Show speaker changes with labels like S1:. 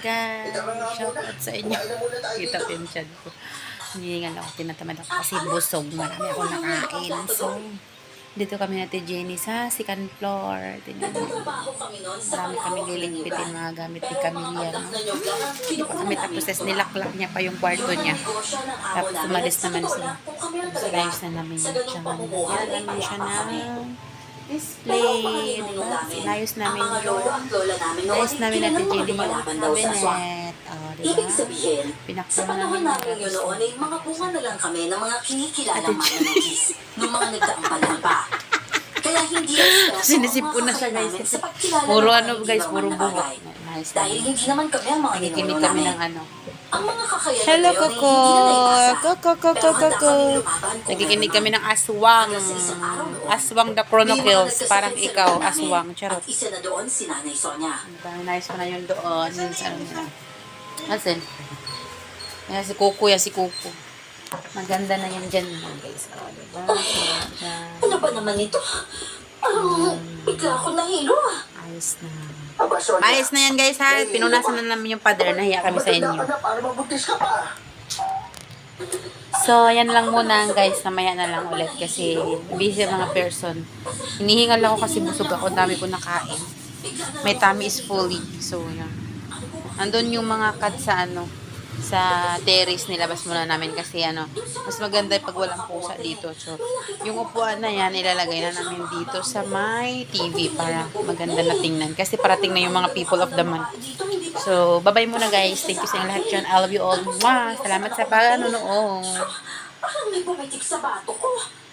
S1: Guys, shout out sa inyo. Kita ko yung chat ko. Hinihingal ako, tinatamad ako kasi busog. Marami ako nakain. So, dito kami natin Jenny sa second floor. Tingnan mo. Marami kami lilingpitin mga gamit ni Camilla. No? Hindi pa kami tapos. Nilaklak niya pa yung kwarto niya. Tapos umalis naman siya. Ayos na namin yung tsaka. Yan namin siya na display. Diba? Inayos namin yung ayos namin natin Jenny yung cabinet.
S2: Ibig sabihin, sa
S1: Pinakpan
S2: panahon
S1: namin
S2: namin yun noon ay mga bunga na lang kami ng mga kinikilala mananakis ng mga nagkaampalan pa. Kaya hindi
S1: Sinisipon na siya guys. Kasi puro ano guys, puro buhok. Nice.
S2: Dahil hindi naman kami ang mga
S1: Nakikinig
S2: ninuno
S1: kami
S2: namin.
S1: ng ano.
S2: Ang mga kakayanan
S1: Hello,
S2: na yun ay
S1: Coco.
S2: hindi na naipasa.
S1: Coco.
S2: Pero handa kami lumaban kung
S1: Nakikinig
S2: ano
S1: kami
S2: man.
S1: ng aswang.
S2: Hanggang sa isang araw noon,
S1: Aswang the Chronicles. Parang ikaw, aswang. Charot.
S2: At isa na doon si Nanay Sonia.
S1: Nice ko na yun doon. Yun sa ano nila. Asin? Yan si Coco, yan si Coco. Maganda na yan dyan guys. Diba?
S2: Ano ba naman ito? Bigla ako nahilo ah.
S1: Ayos na. Ayos na yan guys ha. Pinunasan na namin yung pader. Nahiya kami sa inyo. So, yan lang muna guys. Namaya na lang ulit kasi busy mga person. Hinihingal ako kasi busog ako. Dami ko nakain. My tummy is fully. So, yan. Andun yung mga cut sa ano, sa terrace, nilabas muna namin kasi ano, mas maganda pag walang pusa dito. So, yung upuan na yan, ilalagay na namin dito sa my TV para maganda na tingnan. Kasi parating na yung mga people of the month. So, bye-bye muna guys. Thank you sa inyo lahat dyan. I love you all. Mwah! Salamat sa panonood.
S2: Parang may pumitik sa bato ko.